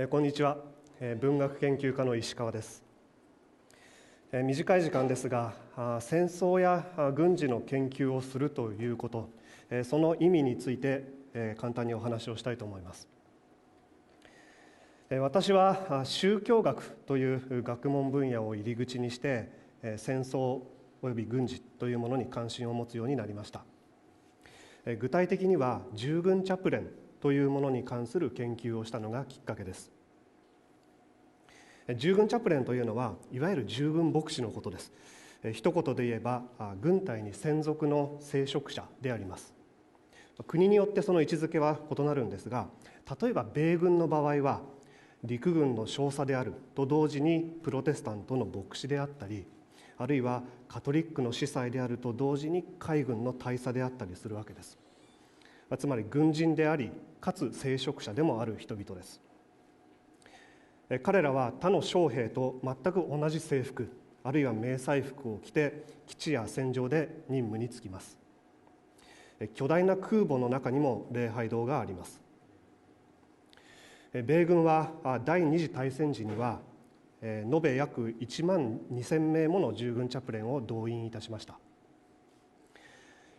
こんにちは。文学研究家の石川です。短い時間ですが、戦争や軍事の研究をするということ、その意味について簡単にお話をしたいと思います。私は宗教学という学問分野を入り口にして、戦争および軍事というものに関心を持つようになりました。具体的には従軍チャプレンというものに関する研究をしたのがきっかけです。従軍チャプレンというのはいわゆる従軍牧師のことです。一言で言えば軍隊に専属の聖職者であります。国によってその位置づけは異なるんですが、例えば米軍の場合は陸軍の少佐であると同時にプロテスタントの牧師であったり、あるいはカトリックの司祭であると同時に海軍の大佐であったりするわけです。つまり軍人でありかつ聖職者でもある人々です。彼らは他の将兵と全く同じ制服あるいは迷彩服を着て基地や戦場で任務に就きます。巨大な空母の中にも礼拝堂があります。米軍は第二次大戦時には延べ約1万2000名もの従軍チャプレンを動員いたしました。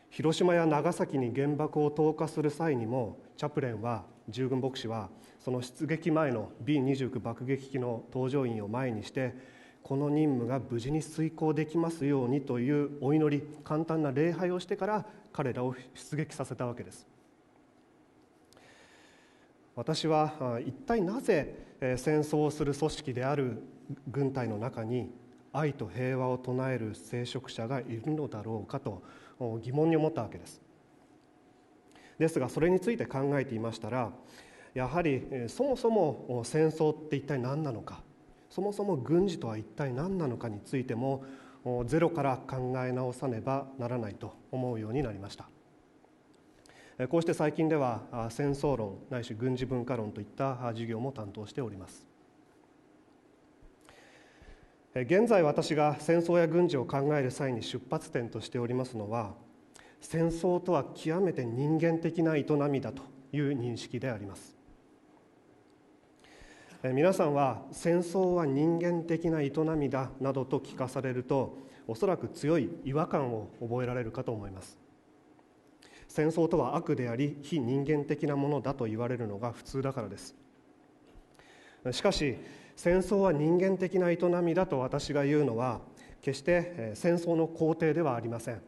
広島や長崎に原爆を投下する際にもチャプレンは従軍牧師はその出撃前の B29 爆撃機の搭乗員を前にしてこの任務が無事に遂行できますようにというお祈り、簡単な礼拝をしてから彼らを出撃させたわけです。私は一体なぜ戦争をする組織である軍隊の中に愛と平和を唱える聖職者がいるのだろうかと疑問に思ったわけです。ですがそれについて考えていましたら、やはりそもそも戦争って一体何なのか、そもそも軍事とは一体何なのかについてもゼロから考え直さねばならないと思うようになりました。こうして最近では戦争論ないし軍事文化論といった授業も担当しております。現在私が戦争や軍事を考える際に出発点としておりますのは、戦争とは極めて人間的な営みだという認識であります。皆さんは戦争は人間的な営みだなどと聞かされると、おそらく強い違和感を覚えられるかと思います。戦争とは悪であり非人間的なものだと言われるのが普通だからです。しかし戦争は人間的な営みだと私が言うのは決して戦争の肯定ではありません。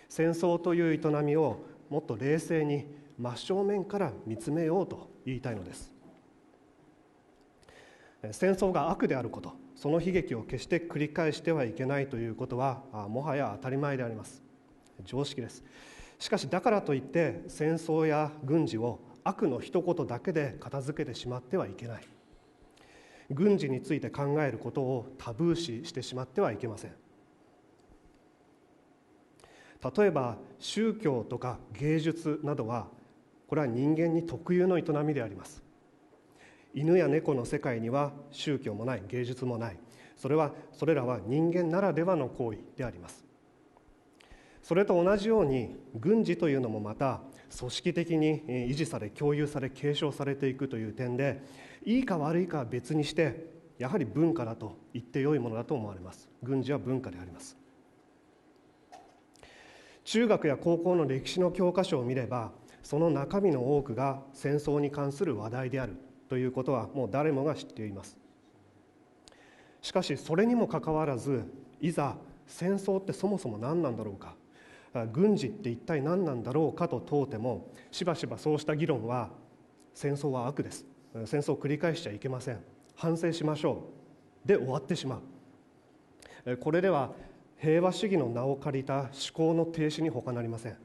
戦争という営みをもっと冷静に真正面から見つめようと言いたいのです。戦争が悪であること、その悲劇を決して繰り返してはいけないということはもはや当たり前であります。常識です。しかしだからといって戦争や軍事を悪の一言だけで片付けてしまってはいけない。軍事について考えることをタブー視してしまってはいけません。例えば宗教とか芸術などはこれは人間に特有の営みであります。犬や猫の世界には宗教もない、芸術もない。それらは人間ならではの行為であります。それと同じように軍事というのもまた組織的に維持され共有され継承されていくという点で、いいか悪いかは別にしてやはり文化だと言ってよいものだと思われます。軍事は文化であります。中学や高校の歴史の教科書を見ればその中身の多くが戦争に関する話題であるということはもう誰もが知っています。しかしそれにもかかわらず、いざ戦争ってそもそも何なんだろうか、軍事って一体何なんだろうかと問うてもしばしばそうした議論は戦争は悪です、戦争を繰り返しちゃいけません、反省しましょうで終わってしまう。これでは平和主義の名を借りた思考の停止に他なりません。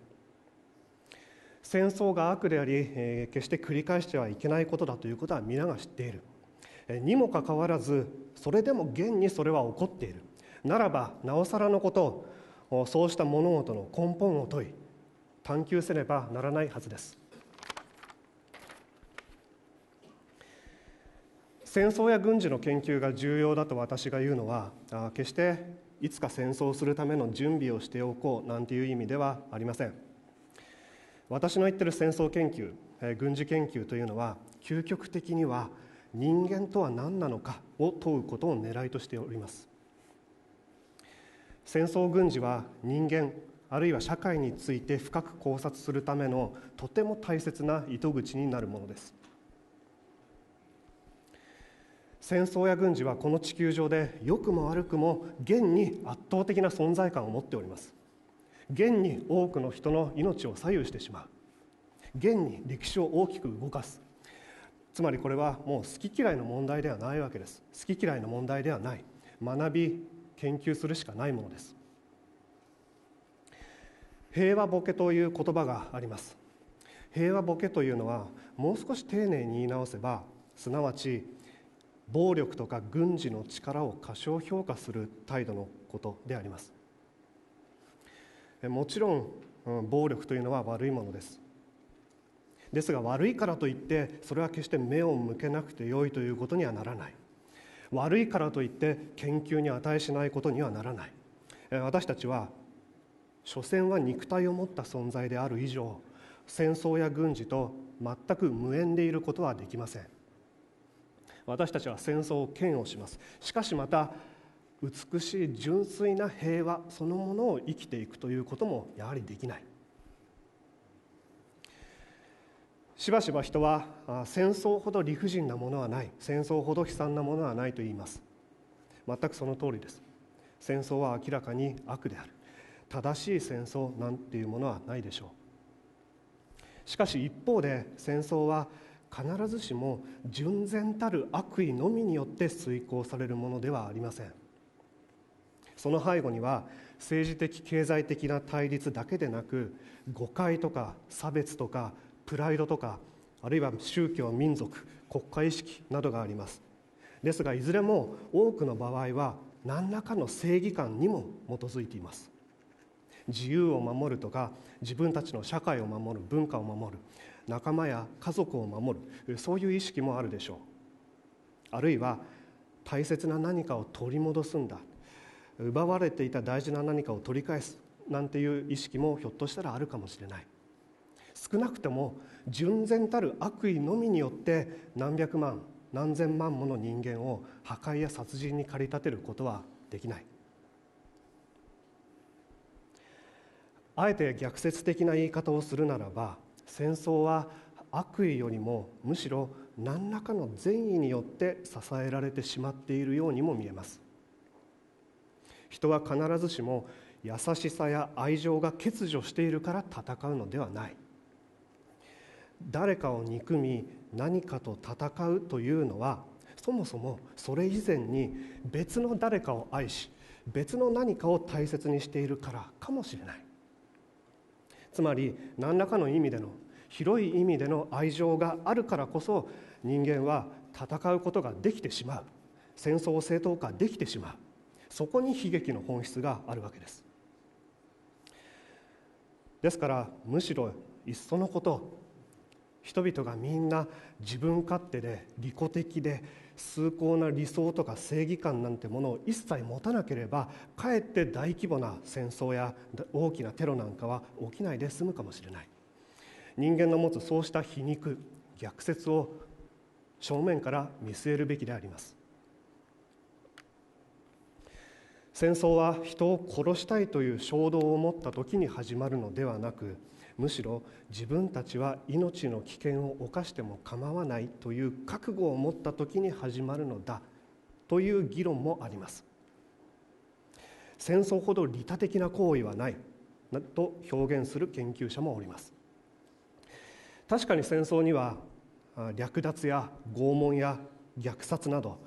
戦争が悪であり決して繰り返してはいけないことだということは皆が知っているにもかかわらず、それでも現にそれは起こっているならばなおさらのことを、そうした物事の根本を問い探求せねばならないはずです。戦争や軍事の研究が重要だと私が言うのは決していつか戦争をするための準備をしておこうなんていう意味ではありません。私の言っている戦争研究、軍事研究というのは究極的には人間とは何なのかを問うことを狙いとしております。戦争軍事は人間あるいは社会について深く考察するためのとても大切な糸口になるものです。戦争や軍事はこの地球上で良くも悪くも現に圧倒的な存在感を持っております。現に多くの人の命を左右してしまう。現に歴史を大きく動かす。つまりこれはもう好き嫌いの問題ではないわけです。好き嫌いの問題ではない。学び研究するしかないものです。平和ボケという言葉があります。平和ボケというのはもう少し丁寧に言い直せば、すなわち暴力とか軍事の力を過小評価する態度のことであります。もちろん暴力というのは悪いものです。ですが悪いからといってそれは決して目を向けなくてよいということにはならない。悪いからといって研究に値しないことにはならない。私たちは所詮は肉体を持った存在である以上、戦争や軍事と全く無縁でいることはできません。私たちは戦争を嫌悪します。しかしまた美しい純粋な平和そのものを生きていくということもやはりできない。しばしば人は戦争ほど理不尽なものはない、戦争ほど悲惨なものはないと言います。全くその通りです。戦争は明らかに悪である。正しい戦争なんていうものはないでしょう。しかし一方で戦争は必ずしも純然たる悪意のみによって遂行されるものではありません。その背後には政治的経済的な対立だけでなく、誤解とか差別とかプライドとか、あるいは宗教民族国家意識などがあります。ですがいずれも多くの場合は何らかの正義感にも基づいています。自由を守るとか、自分たちの社会を守る、文化を守る、仲間や家族を守る、そういう意識もあるでしょう。あるいは大切な何かを取り戻すんだ、奪われていた大事な何かを取り返すなんていう意識もひょっとしたらあるかもしれない。少なくとも純然たる悪意のみによって何百万何千万もの人間を破壊や殺人に駆り立てることはできない。あえて逆説的な言い方をするならば、戦争は悪意よりもむしろ何らかの善意によって支えられてしまっているようにも見えます。人は必ずしも優しさや愛情が欠如しているから戦うのではない。誰かを憎み何かと戦うというのは、そもそもそれ以前に別の誰かを愛し、別の何かを大切にしているからかもしれない。つまり何らかの意味での、広い意味での愛情があるからこそ人間は戦うことができてしまう、戦争を正当化できてしまう。そこに悲劇の本質があるわけです。ですからむしろいっそのこと、人々がみんな自分勝手で利己的で崇高な理想とか正義感なんてものを一切持たなければ、かえって大規模な戦争や大きなテロなんかは起きないで済むかもしれない。人間の持つそうした皮肉、逆説を正面から見据えるべきであります。戦争は人を殺したいという衝動を持った時に始まるのではなく、むしろ自分たちは命の危険を冒しても構わないという覚悟を持った時に始まるのだという議論もあります。戦争ほど利他的な行為はないと表現する研究者もおります。確かに戦争には略奪や拷問や虐殺など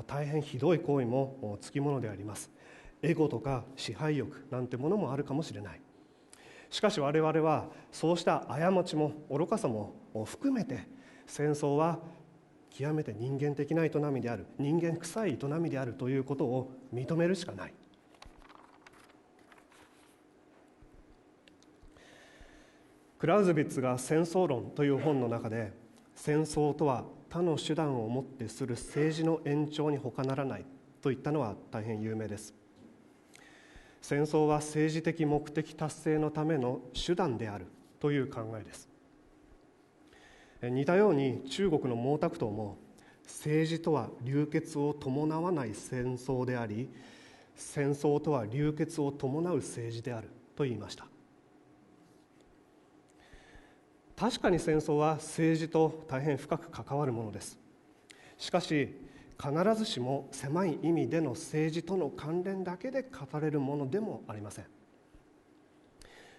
大変ひどい行為もつきものであります。エゴとか支配欲なんてものもあるかもしれない。しかし我々はそうした過ちも愚かさも含めて、戦争は極めて人間的な営みである、人間臭い営みであるということを認めるしかない。クラウズビッツが戦争論という本の中で、戦争とは他の手段をもってする政治の延長に他ならないと言ったのは大変有名です。戦争は政治的目的達成のための手段であるという考えです。似たように中国の毛沢東も政治とは流血を伴わない戦争であり、戦争とは流血を伴う政治であると言いました。確かに戦争は政治と大変深く関わるものです。しかし必ずしも狭い意味での政治との関連だけで語れるものでもありません。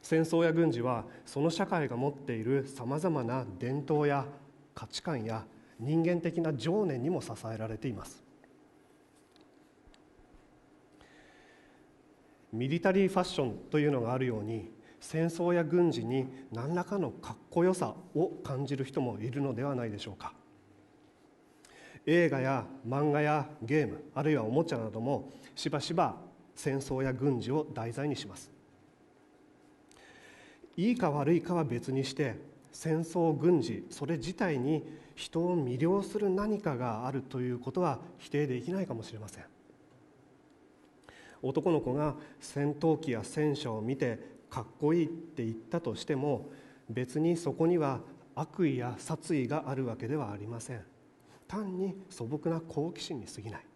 戦争や軍事はその社会が持っているさまざまな伝統や価値観や人間的な情念にも支えられています。ミリタリーファッションというのがあるように、戦争や軍事に何らかのかっこよさを感じる人もいるのではないでしょうか。映画や漫画やゲーム、あるいはおもちゃなどもしばしば戦争や軍事を題材にします。いいか悪いかは別にして、戦争軍事それ自体に人を魅了する何かがあるということは否定できないかもしれません。男の子が戦闘機や戦車を見てかっこいいって言ったとしても、別にそこには悪意や殺意があるわけではありません。単に素朴な好奇心に過ぎない。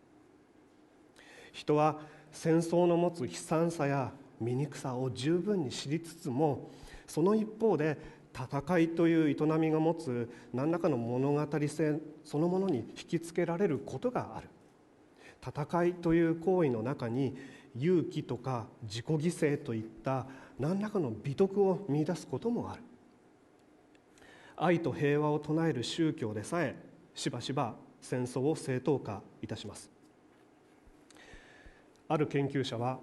人は戦争の持つ悲惨さや醜さを十分に知りつつも、その一方で戦いという営みが持つ何らかの物語性そのものに引きつけられることがある。戦いという行為の中に勇気とか自己犠牲といった何らかの美徳を見出すこともある。愛と平和を唱える宗教でさえしばしば戦争を正当化いたします。ある研究者は、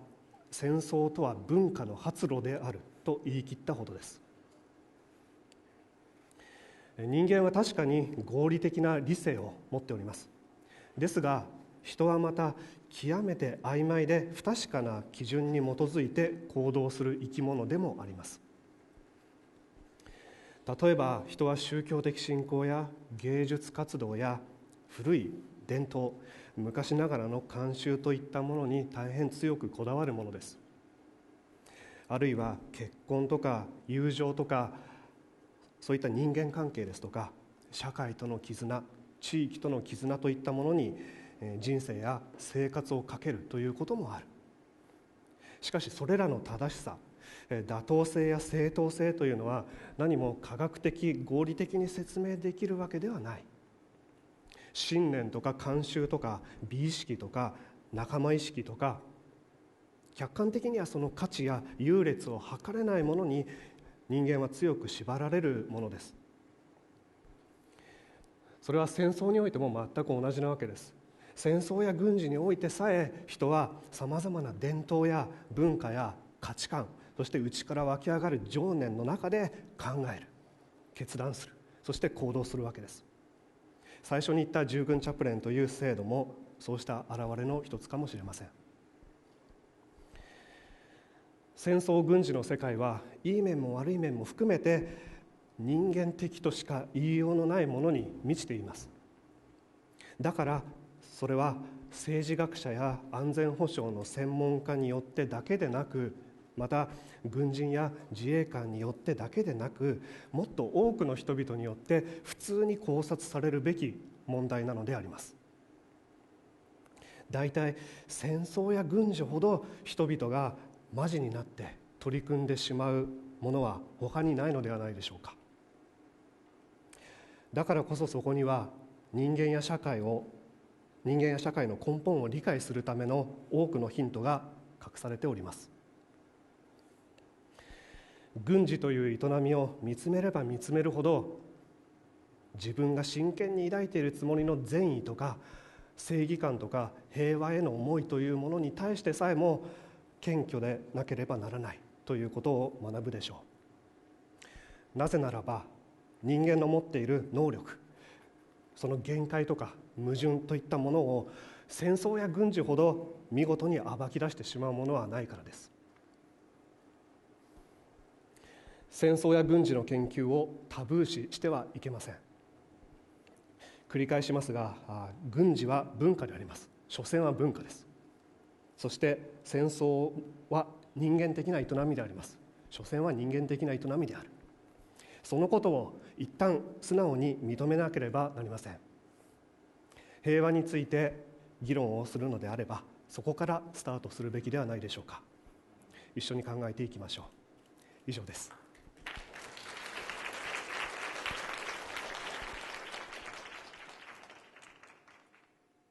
戦争とは文化の発露であると言い切ったほどです。人間は確かに合理的な理性を持っております。ですが人はまた極めて曖昧で不確かな基準に基づいて行動する生き物でもあります。例えば人は宗教的信仰や芸術活動や古い伝統、昔ながらの慣習といったものに大変強くこだわるものです。あるいは結婚とか友情とか、そういった人間関係ですとか、社会との絆、地域との絆といったものに人生や生活をかけるということもある。しかしそれらの正しさ、妥当性や正当性というのは何も科学的合理的に説明できるわけではない。信念とか慣習とか美意識とか仲間意識とか、客観的にはその価値や優劣を測れないものに人間は強く縛られるものです。それは戦争においても全く同じなわけです。戦争や軍事においてさえ人はさまざまな伝統や文化や価値観、そして内から湧き上がる情念の中で考える、決断する、そして行動するわけです。最初に言った従軍チャプレンという制度もそうした現れの一つかもしれません。戦争軍事の世界はいい面も悪い面も含めて人間的としか言いようのないものに満ちています。だからそれは政治学者や安全保障の専門家によってだけでなく、また軍人や自衛官によってだけでなく、もっと多くの人々によって普通に考察されるべき問題なのであります。だいたい戦争や軍事ほど人々がマジになって取り組んでしまうものは他にないのではないでしょうか。だからこそそこには人間や社会の根本を理解するための多くのヒントが隠されております。軍事という営みを見つめれば見つめるほど、自分が真剣に抱いているつもりの善意とか正義感とか平和への思いというものに対してさえも謙虚でなければならないということを学ぶでしょう。なぜならば人間の持っている能力、その限界とか矛盾といったものを戦争や軍事ほど見事に暴き出してしまうものはないからです。戦争や軍事の研究をタブー視してはいけません。繰り返しますが、軍事は文化であります。所詮は文化です。そして戦争は人間的な営みであります。所詮は人間的な営みである。そのことを一旦素直に認めなければなりません。平和について議論をするのであれば、そこからスタートするべきではないでしょうか。一緒に考えていきましょう。以上です。